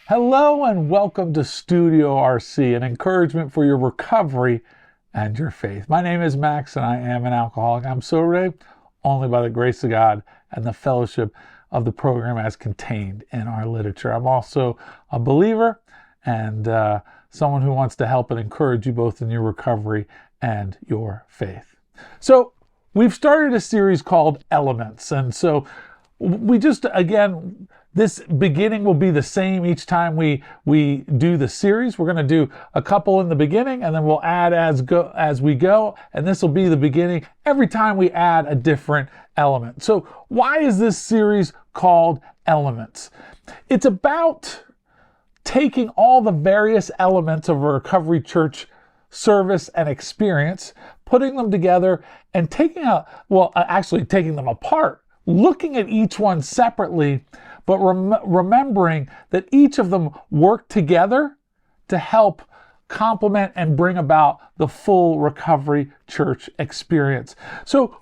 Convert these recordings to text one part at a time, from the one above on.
Hello and welcome to Studio RC, an encouragement for your recovery and your faith. My name is Max and I am an alcoholic. I'm sober today only by the grace of God and the fellowship of the program as contained in our literature. I'm also a believer and someone who wants to help and encourage you both in your recovery and your faith. So we've started a series called Elements, and so we just, again, this beginning will be the same each time we do the series. We're going to do a couple in the beginning and then we'll add as we go, and this will be the beginning every time we add a different element. So why is this series called Elements? It's about taking all the various elements of a recovery church service and experience, putting them together and taking them apart, looking at each one separately, but remembering that each of them work together to help complement and bring about the full recovery church experience. So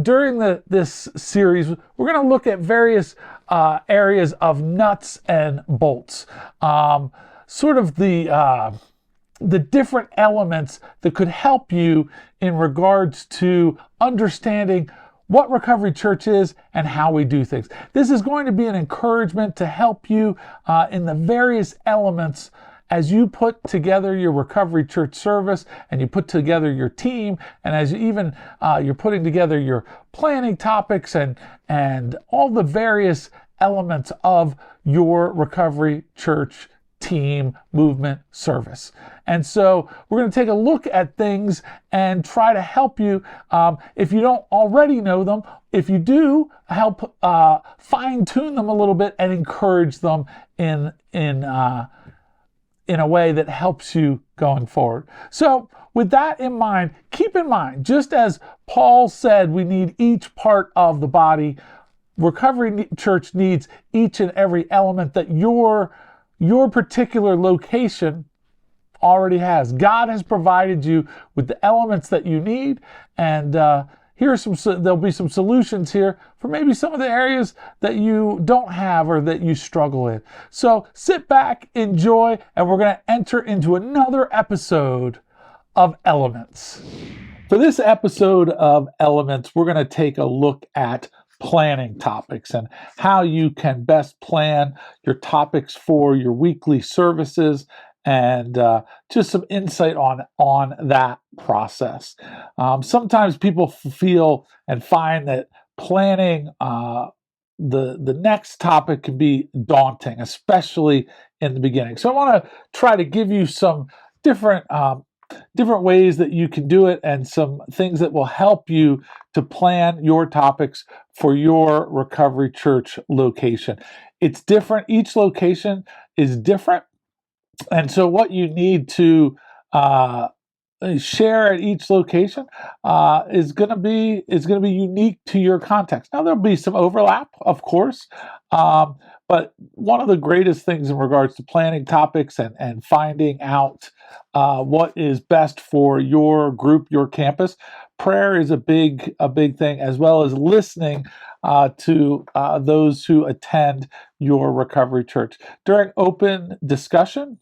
during this series, we're going to look at various areas of nuts and bolts, sort of the different elements that could help you in regards to understanding what Recovery Church is and how we do things. This is going to be an encouragement to help you in the various elements as you put together your Recovery Church service and you put together your team, and as you're putting together your planning topics and all the various elements of your Recovery Church team movement service. And so we're going to take a look at things and try to help you, if you don't already know them, if you do, help fine tune them a little bit and encourage them in a way that helps you going forward. So with that in mind, keep in mind, just as Paul said, we need each part of the body. Recovery Church needs each and every element that your particular location already has. God has provided you with the elements that you need, and there'll be some solutions here for maybe some of the areas that you don't have or that you struggle in. So sit back, enjoy, and we're going to enter into another episode of Elements. For this episode of Elements, we're going to take a look at planning topics and how you can best plan your topics for your weekly services, and just some insight on that process. Sometimes people feel and find that planning the next topic can be daunting, especially in the beginning. So I want to try to give you some different ways that you can do it and some things that will help you to plan your topics for your Recovery Church location. It's different. Each location is different. And so what you need to share at each location is going to be unique to your context. Now there'll be some overlap, of course, but one of the greatest things in regards to planning topics and finding out what is best for your group, your campus, prayer is a big thing, as well as listening to those who attend your Recovery Church. During open discussion,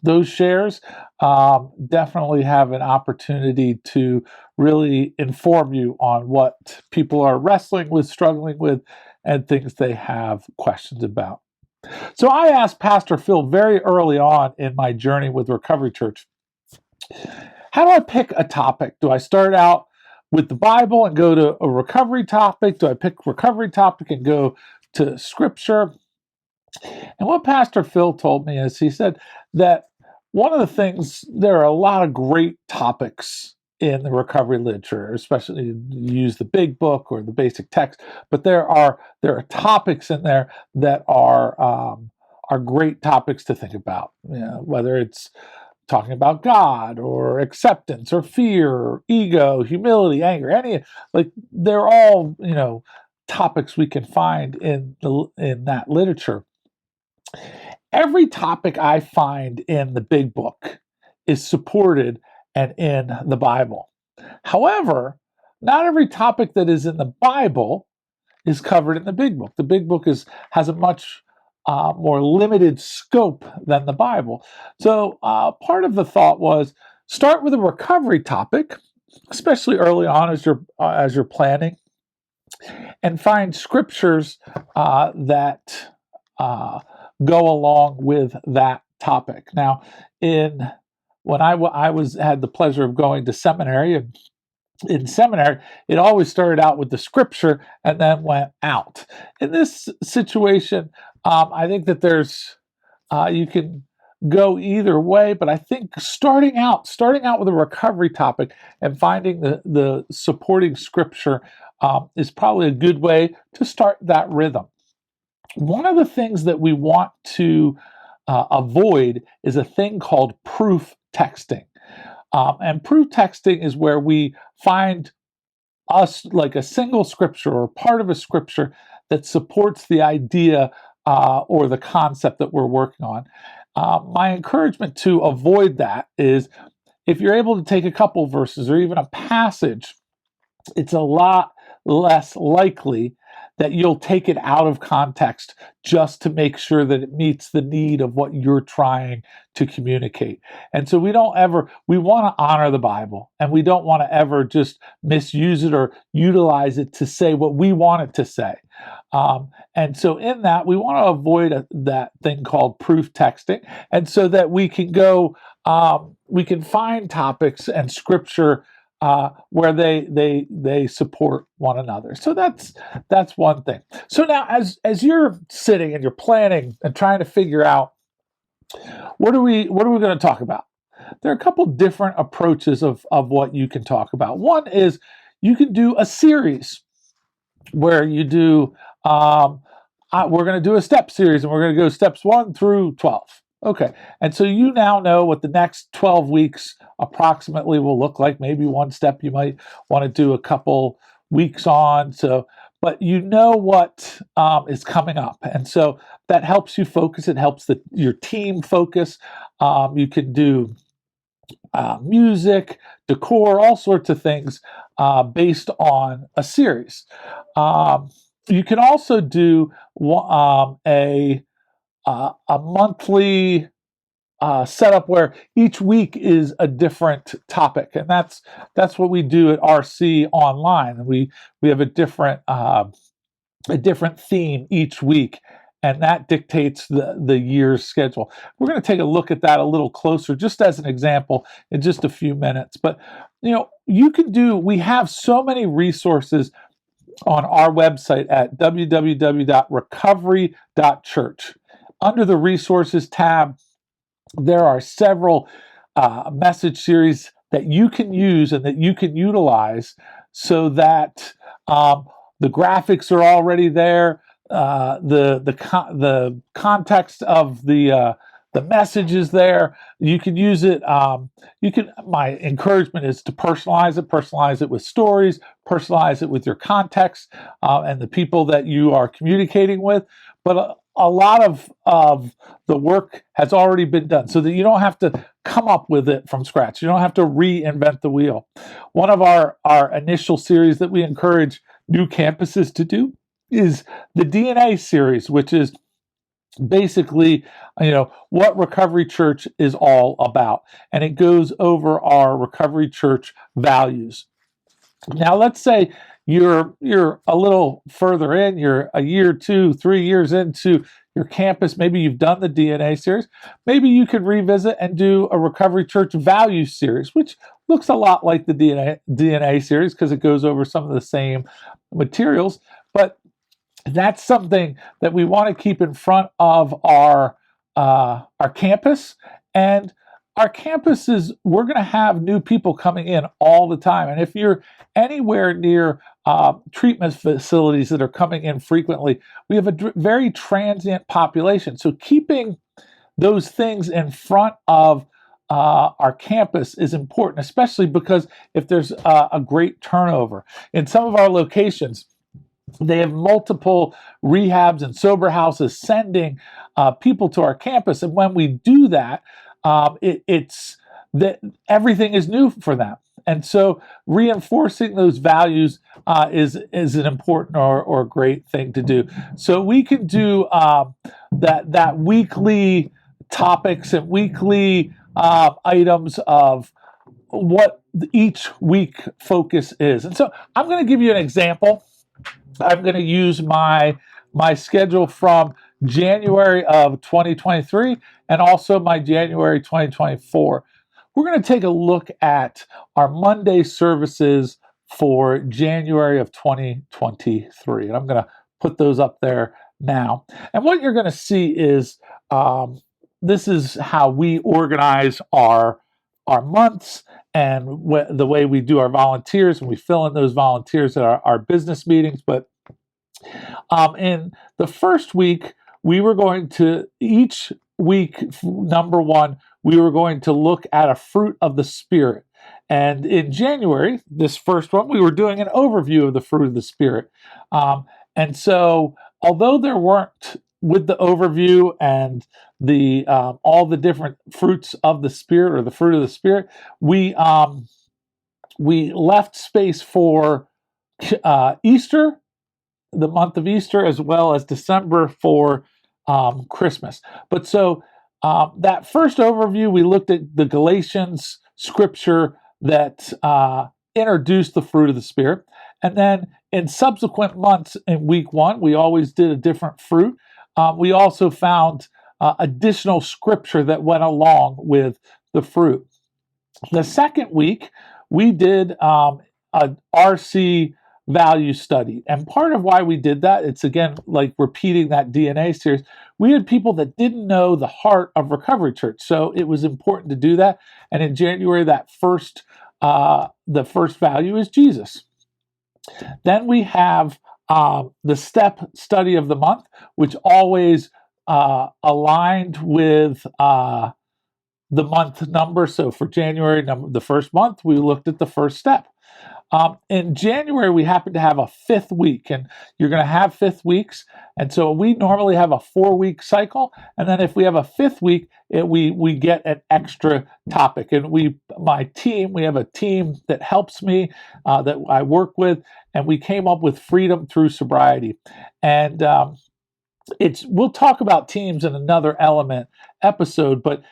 those shares definitely have an opportunity to really inform you on what people are wrestling with, struggling with, and things they have questions about. So I asked Pastor Phil very early on in my journey with Recovery Church, how do I pick a topic? Do I start out with the Bible and go to a recovery topic? Do I pick recovery topic and go to scripture? And what Pastor Phil told me is, he said that one of the things, there are a lot of great topics in the recovery literature, especially you use the big book or the basic text, but there are topics in there that are great topics to think about. You know, whether it's talking about God or acceptance or fear or ego, humility, anger, they're all, topics we can find in that literature. Every topic I find in the big book is supported and in the Bible. However, not every topic that is in the Bible is covered in the big book. The big book has a much more limited scope than the Bible. So part of the thought was start with a recovery topic, especially early on as you're planning, and find scriptures that go along with that topic. Now, when I had the pleasure of going to seminary, and in seminary, it always started out with the scripture and then went out. In this situation, I think that you can go either way, but I think starting out with a recovery topic and finding the supporting scripture is probably a good way to start that rhythm. One of the things that we want to avoid is a thing called proof texting. And proof texting is where we find like a single scripture or part of a scripture that supports the idea or the concept that we're working on. My encouragement to avoid that is if you're able to take a couple verses or even a passage, it's a lot less likely that you'll take it out of context just to make sure that it meets the need of what you're trying to communicate. And so we want to honor the Bible, and we don't want to ever just misuse it or utilize it to say what we want it to say. And so in that, we want to avoid that thing called proof texting, and so that we can we can find topics and scripture where they support one another. So that's one thing. So now, as you're sitting and you're planning and trying to figure out what are we going to talk about, there are a couple different approaches of what you can talk about. One is you can do a series where you do. We're going to do a step series, and we're going to go steps 1 through 12. Okay, and so you now know what the next 12 weeks approximately will look like. Maybe one step you might want to do a couple weeks on. But you know what is coming up, and so that helps you focus. It helps your team focus. You can do music, decor, all sorts of things based on a series. You can also do a monthly setup where each week is a different topic, and that's what we do at RC Online. We have a different theme each week, and that dictates the year's schedule. We're going to take a look at that a little closer, just as an example, in just a few minutes. But we have so many resources on our website at www.recovery.church. Under the resources tab, there are several message series that you can use and that you can utilize, so that the graphics are already there. The context of the message is there. You can use it. My encouragement is to personalize it with stories, personalize it with your context and the people that you are communicating with. But a lot of the work has already been done, so that you don't have to come up with it from scratch. You don't have to reinvent the wheel. One of our initial series that we encourage new campuses to do is the DNA series, which is basically, what Recovery Church is all about. And it goes over our Recovery Church values. Now, let's say you're a little further in, you're a year, 2, 3 years into your campus. Maybe you've done the DNA series. Maybe you could revisit and do a Recovery Church values series, which looks a lot like the DNA series because it goes over some of the same materials. But that's something that we want to keep in front of our campus. And our campuses, we're going to have new people coming in all the time. And if you're anywhere near treatment facilities that are coming in frequently, we have a very transient population. So keeping those things in front of our campus is important, especially because if there's a great turnover. In some of our locations, they have multiple rehabs and sober houses sending people to our campus. And when we do that, it's that everything is new for them. And so reinforcing those values is an important or great thing to do. So we can do that weekly topics and weekly items of what each week focus is. And so I'm going to give you an example. I'm going to use my schedule from January of 2023 and also my January 2024. We're going to take a look at our Monday services for January of 2023. And I'm going to put those up there now. And what you're going to see is this is how we organize our months and the way we do our volunteers, and we fill in those volunteers at our business meetings. But in the first week, we were going to, each week, number one, we were going to look at a fruit of the Spirit. And in January, this first one, we were doing an overview of the fruit of the Spirit. And so, although there weren't, with the overview and the all the different fruits of the Spirit or the fruit of the Spirit, we left space for Easter, the month of Easter, as well as December for Christmas. But so that first overview, we looked at the Galatians scripture that introduced the fruit of the Spirit. And then in subsequent months in week one, we always did a different fruit. We also found additional scripture that went along with the fruit. The second week, we did a RC value study. And part of why we did that, it's again like repeating that DNA series, we had people that didn't know the heart of Recovery Church. So it was important to do that. And in January, that the first value is Jesus. Then we have the step study of the month, which always aligned with the month number. So for January, the first month, we looked at the first step. In January, we happen to have a fifth week, and you're going to have fifth weeks. And so we normally have a 4-week cycle. And then if we have a fifth week, we get an extra topic. And we have a team that helps me, that I work with, and we came up with Freedom Through Sobriety. And we'll talk about teams in another element episode, but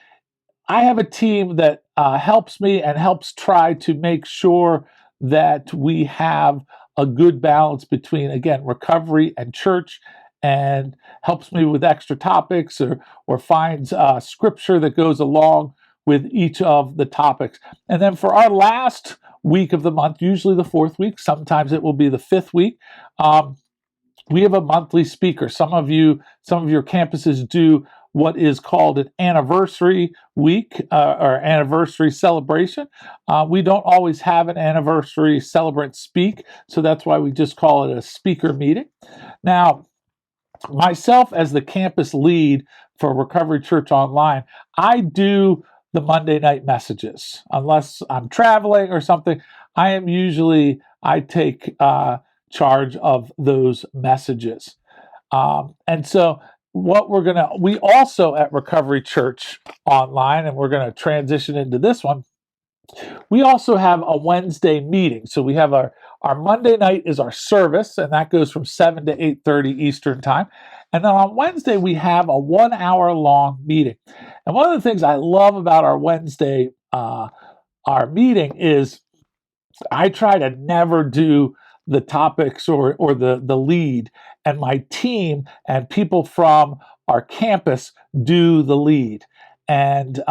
I have a team that helps me and helps try to make sure that we have a good balance between, again, recovery and church, and helps me with extra topics or finds scripture that goes along with each of the topics. And then for our last week of the month, usually the fourth week, sometimes it will be the fifth week, we have a monthly speaker. Some of your campuses do what is called an anniversary week or anniversary celebration. We don't always have an anniversary celebrant speak, so that's why we just call it a speaker meeting. Now, myself as the campus lead for Recovery Church Online, I do the Monday night messages. Unless I'm traveling or something, I take charge of those messages. And so we also at Recovery Church Online, and we're going to transition into this one, we also have a Wednesday meeting. So we have our Monday night is our service, and that goes from 7 to 8:30 Eastern time. And then on Wednesday, we have a 1-hour long meeting. And one of the things I love about our Wednesday, our meeting, is I try to never do the topics or the lead, and my team and people from our campus do the lead. And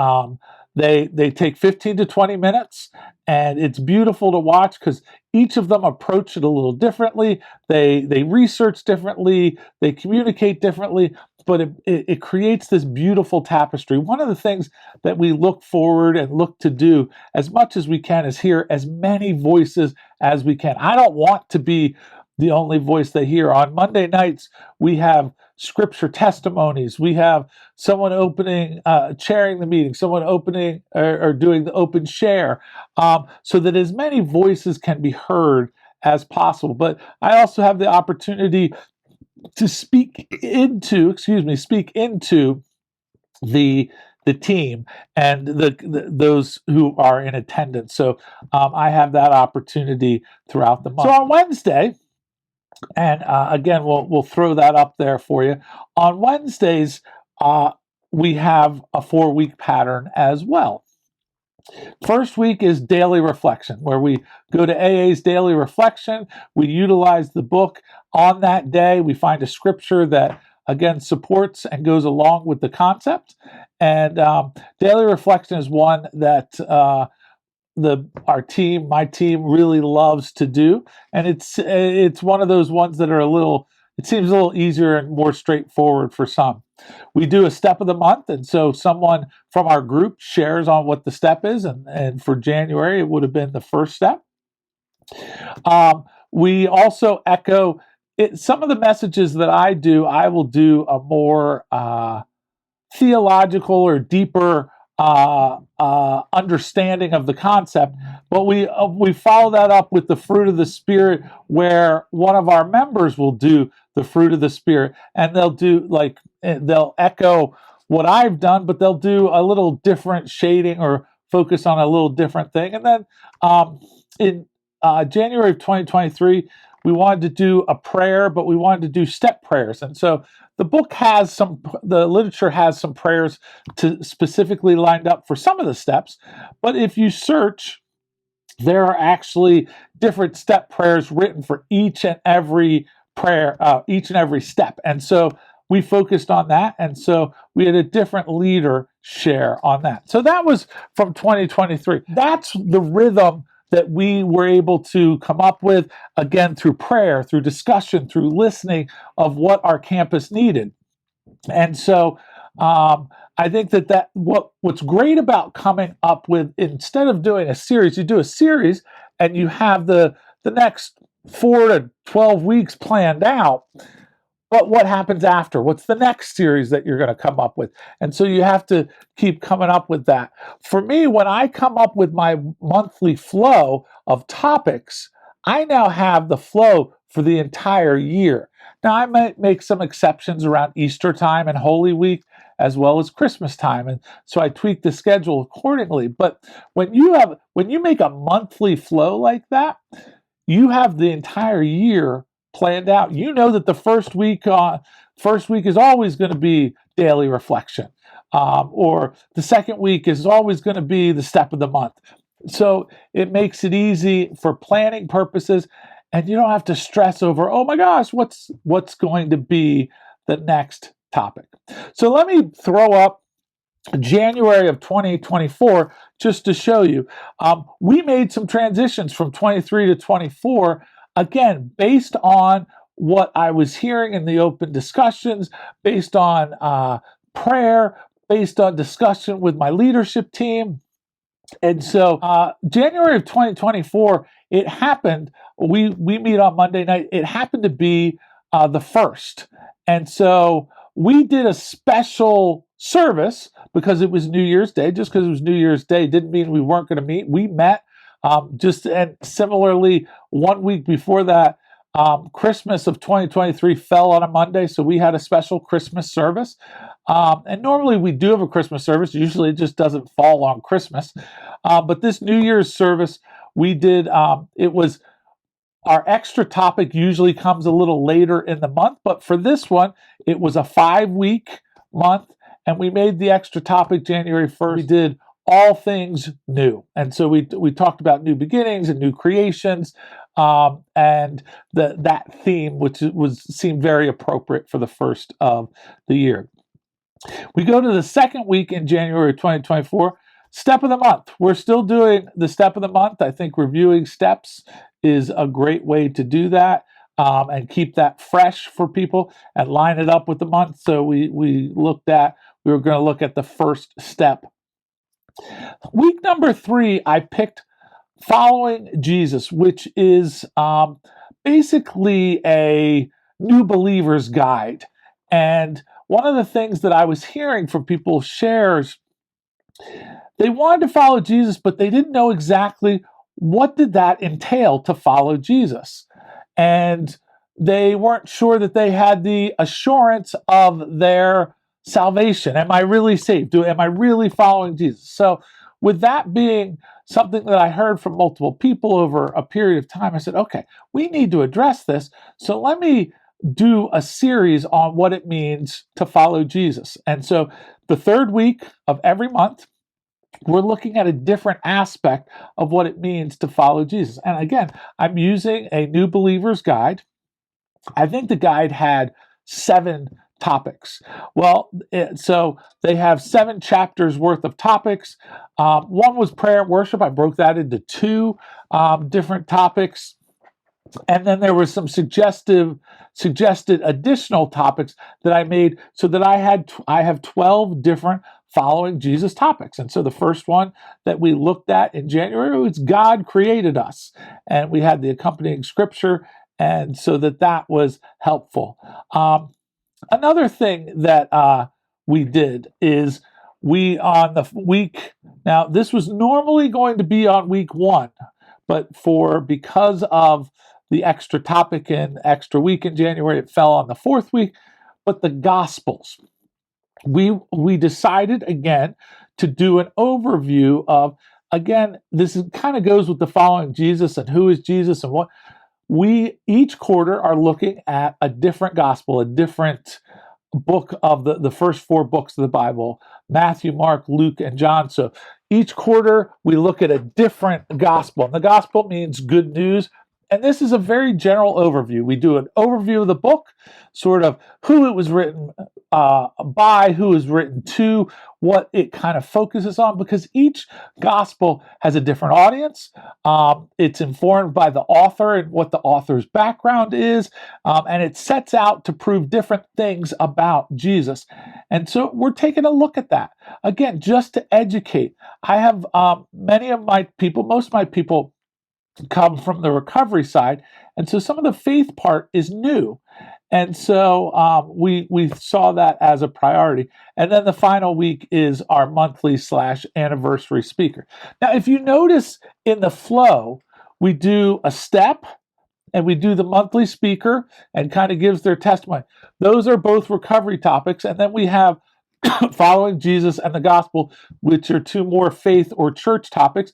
they take 15 to 20 minutes, and it's beautiful to watch because each of them approach it a little differently. They research differently, they communicate differently, but it creates this beautiful tapestry. One of the things that we look forward and look to do as much as we can is hear as many voices as we can. I don't want to be the only voice they hear. On Monday nights, we have scripture testimonies. We have someone chairing the meeting, someone opening or doing the open share, so that as many voices can be heard as possible. But I also have the opportunity to speak into the the team and those who are in attendance. So I have that opportunity throughout the month. So on Wednesday, and again, we'll throw that up there for you. On Wednesdays, we have a 4-week pattern as well. First week is daily reflection, where we go to AA's daily reflection. We utilize the book on that day. We find a scripture that, again, supports and goes along with the concept. And daily reflection is one that my team really loves to do, and it's one of those ones that are it seems a little easier and more straightforward for some. We do a step of the month, and so someone from our group shares on what the step is, and for January, it would have been the first step. We also echo some of the messages that I do. I will do a more theological or deeper understanding of the concept, but we follow that up with the fruit of the Spirit, where one of our members will do the fruit of the Spirit, and they'll echo what I've done, but they'll do a little different shading or focus on a little different thing. And then in January of 2023, we wanted to do a prayer, but we wanted to do step prayers, and so the literature has some prayers specifically lined up for some of the steps, but if you search, there are actually different step prayers written for each and every prayer, each and every step. And so we focused on that, and so we had a different leader share on that. So that was from 2023. That's the rhythm that we were able to come up with, again, through prayer, through discussion, through listening of what our campus needed. And so I think what's great about coming up with, instead of doing a series, you do a series and you have the next 4 to 12 weeks planned out. But what happens after? What's the next series that you're going to come up with? And so you have to keep coming up with that. For me, when I come up with my monthly flow of topics, I now have the flow for the entire year. Now, I might make some exceptions around Easter time and Holy Week, as well as Christmas time, and so I tweak the schedule accordingly. But when you make a monthly flow like that, you have the entire year planned out. You know that the first week is always going to be daily reflection, or the second week is always going to be the step of the month. So it makes it easy for planning purposes, and you don't have to stress over, oh my gosh, what's going to be the next topic. So let me throw up January of 2024 just to show you. We made some transitions from 23 to 24, again, based on what I was hearing in the open discussions, based on prayer, based on discussion with my leadership team. And so January of 2024, it happened, we meet on Monday night, it happened to be the first. And so we did a special service because it was New Year's Day. Just because it was New Year's Day didn't mean we weren't going to meet. We met and similarly, 1 week before that, Christmas of 2023 fell on a Monday, so we had a special Christmas service. And normally we do have a Christmas service. Usually it just doesn't fall on Christmas. But this New Year's service, we did, it was, our extra topic usually comes a little later in the month, but for this one, it was a 5-week month, and we made the extra topic January 1st. We did all things new. And so we talked about new beginnings and new creations, and that theme, which seemed very appropriate for the first of the year. We go to the second week in January 2024, step of the month. We're still doing the step of the month. I think reviewing steps is a great way to do that, and keep that fresh for people and line it up with the month. So we were going to look at the first step. Week number 3, I picked Following Jesus, which is basically a new believer's guide. And one of the things that I was hearing from people shares, they wanted to follow Jesus, but they didn't know exactly what did that entail to follow Jesus. And they weren't sure that they had the assurance of their salvation? Am I really saved? Am I really following Jesus? So with that being something that I heard from multiple people over a period of time, I said, okay, we need to address this. So let me do a series on what it means to follow Jesus. And so the third week of every month, we're looking at a different aspect of what it means to follow Jesus. And again, I'm using a New Believer's Guide. I think the guide had 7 topics. Well, so they have 7 chapters worth of topics. One was prayer and worship. I broke that into 2 different topics. And then there were some suggested additional topics that I made so that I have 12 different following Jesus topics. And so the first one that we looked at in January was God created us. And we had the accompanying scripture, and so that was helpful. Another thing that we did is we on the week, now this was normally going to be on week 1, but because of the extra topic and extra week in January, it fell on the 4th week. But the Gospels, we decided again to do an overview of, again, this kind of goes with the following Jesus and who is Jesus and what. We each quarter are looking at a different gospel, a different book of the first 4 books of the Bible: Matthew, Mark, Luke, and John. So each quarter we look at a different gospel. And the gospel means good news. And this is a very general overview. We do an overview of the book, sort of who it was written by, who it was written to, what it kind of focuses on, because each gospel has a different audience. It's informed by the author and what the author's background is, and it sets out to prove different things about Jesus. And so we're taking a look at that. Again, just to educate. I have most of my people come from the recovery side, and so some of the faith part is new, and so we saw that as a priority. And then the final week is our monthly / anniversary speaker. Now, if you notice in the flow, we do a step and we do the monthly speaker and kind of gives their testimony. Those are both recovery topics, and then we have following Jesus and the gospel, which are 2 more faith or church topics.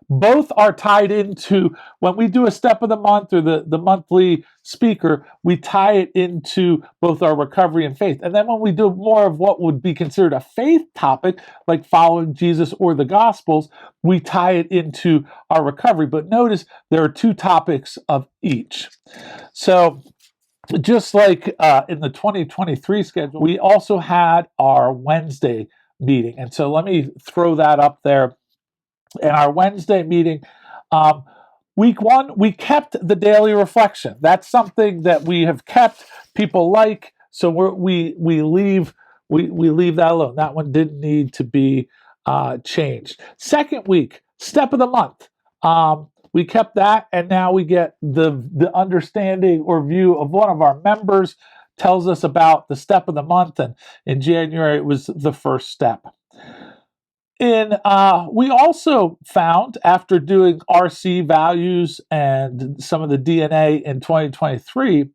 Both are tied into, when we do a step of the month or the monthly speaker, we tie it into both our recovery and faith. And then when we do more of what would be considered a faith topic, like following Jesus or the Gospels, we tie it into our recovery. But notice there are 2 topics of each. So just like in the 2023 schedule, we also had our Wednesday meeting. And so let me throw that up there. In our Wednesday meeting, week 1, we kept the daily reflection. That's something that we have kept. People like, so we leave that alone. That one didn't need to be changed. Second week, step of the month. We kept that, and now we get the understanding or view of one of our members tells us about the step of the month, and in January it was the first step. We also found, after doing RC values and some of the DNA in 2023,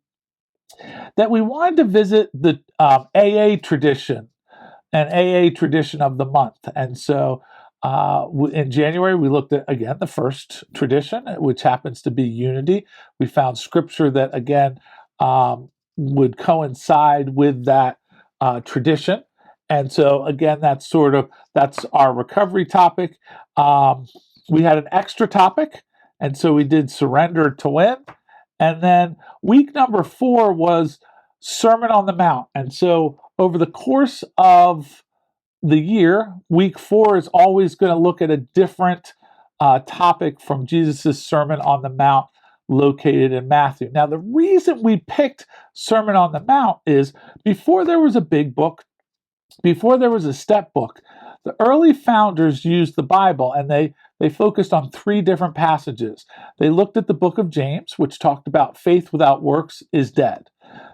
that we wanted to visit the AA tradition, an AA tradition of the month. And so in January, we looked at, again, the first tradition, which happens to be unity. We found scripture that, again, would coincide with that tradition. And so, again, that's our recovery topic. We had an extra topic, and so we did surrender to win. And then week number 4 was Sermon on the Mount. And so over the course of the year, week 4 is always going to look at a different topic from Jesus' Sermon on the Mount located in Matthew. Now, the reason we picked Sermon on the Mount is before there was a big book, before there was a step book, the early founders used the Bible, and they focused on 3 different passages. They looked at the book of James, which talked about faith without works is dead.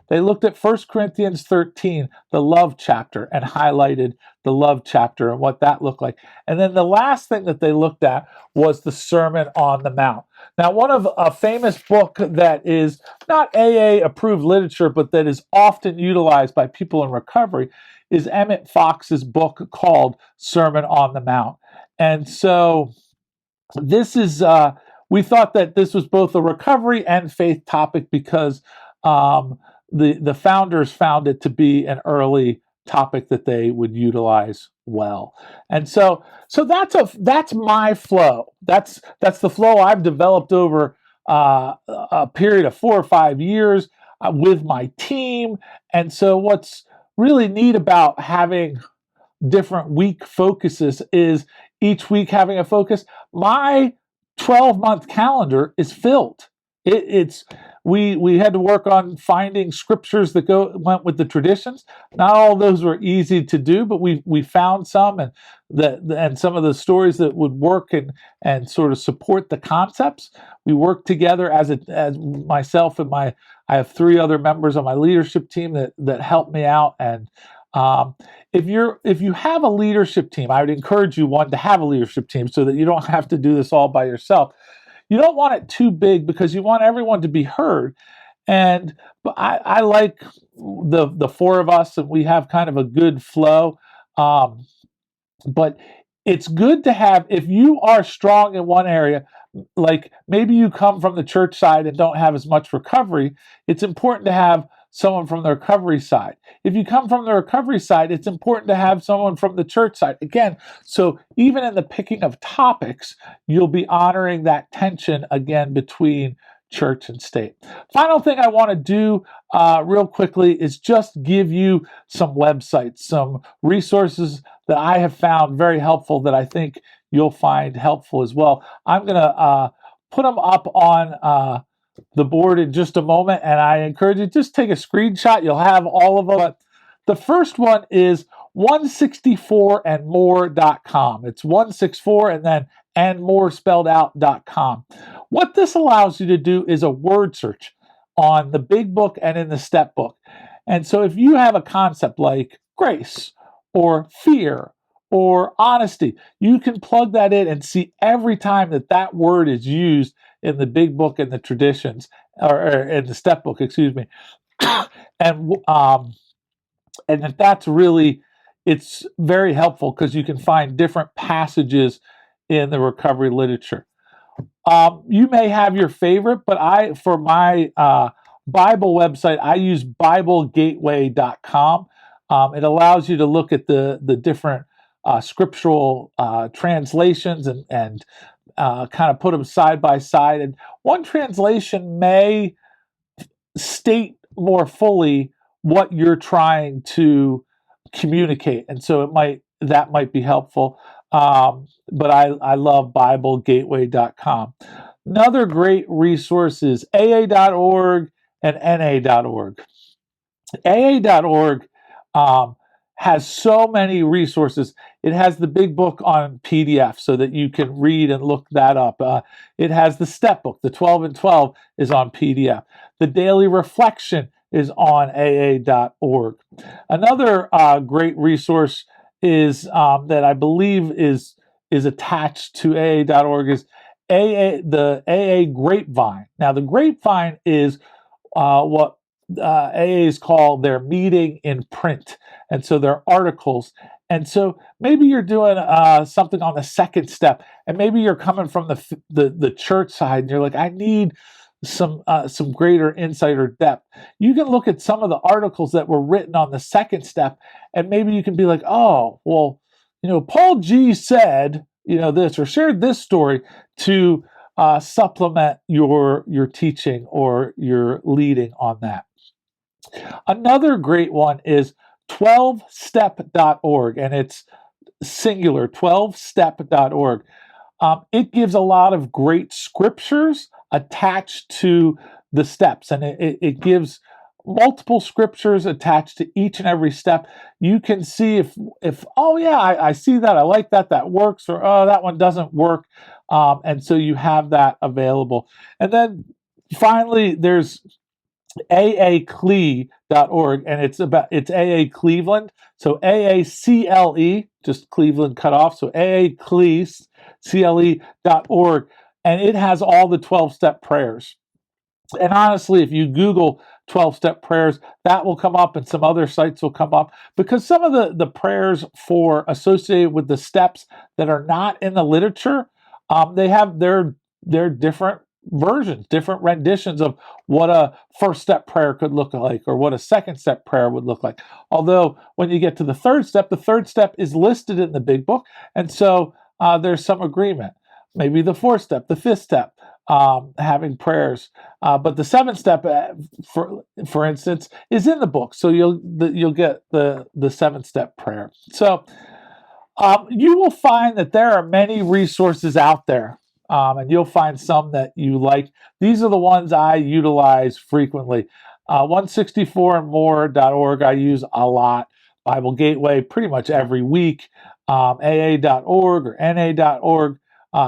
They looked at 1 Corinthians 13, the love chapter, and highlighted the love chapter and what that looked like. And then the last thing that they looked at was the Sermon on the Mount. Now, one of a famous book that is not AA approved literature, but that is often utilized by people in recovery is Emmett Fox's book called Sermon on the Mount. And so this is, we thought that this was both a recovery and faith topic because the founders found it to be an early topic that they would utilize well. And so that's my flow. That's the flow I've developed over a period of 4 or 5 years with my team. And so what's really neat about having different week focuses is each week having a focus. My 12-month calendar is filled. We had to work on finding scriptures that went with the traditions. Not all of those were easy to do, but we found some, and some of the stories that would work and sort of support the concepts. We worked together as myself and I have 3 other members on my leadership team that helped me out. And if you have a leadership team, I would encourage you to have a leadership team so that you don't have to do this all by yourself. You don't want it too big because you want everyone to be heard. But I like the 4 of us, and we have kind of a good flow. But it's good to have, if you are strong in one area, like maybe you come from the church side and don't have as much recovery, it's important to have someone from the recovery side. If you come from the recovery side, it's important to have someone from the church side. Again, so even in the picking of topics, you'll be honoring that tension again between church and state. Final thing I want to do real quickly is just give you some websites, some resources that I have found very helpful that I think you'll find helpful as well. I'm going to put them up on the board in just a moment, and I encourage you just take a screenshot. You'll have all of them. But the first one is 164andmore.com. It's 164 and then and more spelled out.com. What this allows you to do is a word search on the big book and in the step book. And so if you have a concept like grace or fear or honesty, you can plug that in and see every time that word is used in the big book and the traditions, or in the step book, excuse me. And that's really, it's very helpful because you can find different passages in the recovery literature. You may have your favorite, but for my Bible website, I use BibleGateway.com. It allows you to look at the different scriptural translations and kind of put them side by side. And one translation may state more fully what you're trying to communicate, and so that might be helpful. But I love BibleGateway.com. Another great resource is AA.org and NA.org. AA.org has so many resources. It has the big book on PDF so that you can read and look that up. It has the step book. The 12 and 12 is on PDF. The daily reflection is on AA.org. Another great resource is that I believe is attached to AA.org is the AA Grapevine. Now, the Grapevine is what AAs call their meeting in print. And so they're articles. And so maybe you're doing something on the second step, and maybe you're coming from the church side, and you're like, I need some greater insight or depth. You can look at some of the articles that were written on the second step, and maybe you can be like, oh, well, Paul G said, this, or shared this story to supplement your teaching or your leading on that. Another great one is 12step.org, and it's singular, 12step.org. It gives a lot of great scriptures attached to the steps, and it gives multiple scriptures attached to each and every step. You can see if oh yeah, I see that, I like that works, or oh, that one doesn't work, and so you have that available. And then finally, there's aacle.org, and it's AA Cleveland, so AACLE, just Cleveland cut off, so AACLE.org, and it has all the 12-step prayers. And honestly, if you Google 12-step prayers. That will come up, and some other sites will come up, because some of the prayers for associated with the steps that are not in the literature, they have their different versions, different renditions of what a first step prayer could look like, or what a second step prayer would look like. Although when you get to the third step is listed in the big book, and so there's some agreement. Maybe the fourth step, the fifth step, having prayers, but the seventh step, for instance, is in the book, so you'll get the seventh step prayer. So you will find that there are many resources out there, and you'll find some that you like. These are the ones I utilize frequently. 164andmore.org I use a lot. Bible Gateway pretty much every week. AA.org or NA.org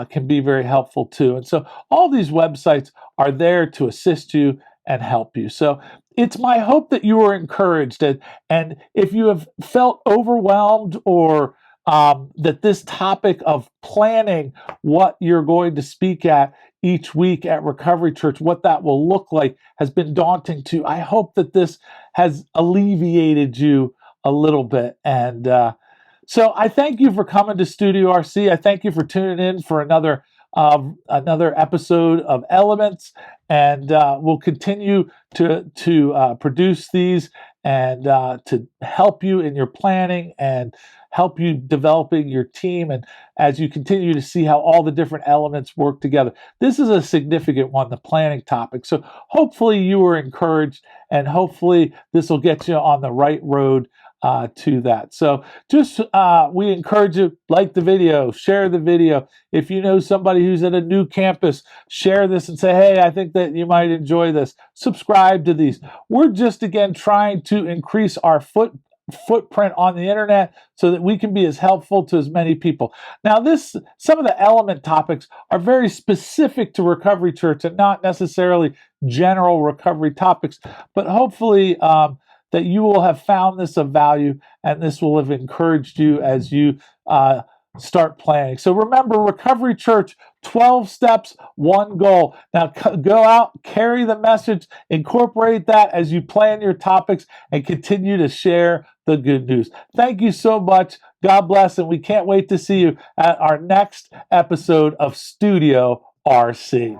can be very helpful too. And so all these websites are there to assist you and help you. So it's my hope that you are encouraged. And if you have felt overwhelmed, or that this topic of planning what you're going to speak at each week at Recovery Church, what that will look like, has been daunting to, I hope that this has alleviated you a little bit. And so I thank you for coming to Studio RC. I thank you for tuning in for another episode of Elements, and we'll continue to produce these, and to help you in your planning and help you developing your team, and as you continue to see how all the different elements work together. This is a significant one, the planning topic. So hopefully you were encouraged, and hopefully this will get you on the right road to that. So just we encourage you, like the video, share the video. If you know somebody who's at a new campus, share this and say, hey, I think that you might enjoy this. Subscribe to these. We're just, again, trying to increase our footprint on the internet so that we can be as helpful to as many people. Now, some of the element topics are very specific to Recovery Church and not necessarily general recovery topics, but hopefully that you will have found this of value, and this will have encouraged you as you start planning. So remember, Recovery Church, 12 steps, one goal. Now go out, carry the message, incorporate that as you plan your topics, and continue to share the good news. Thank you so much. God bless, and we can't wait to see you at our next episode of Studio RC.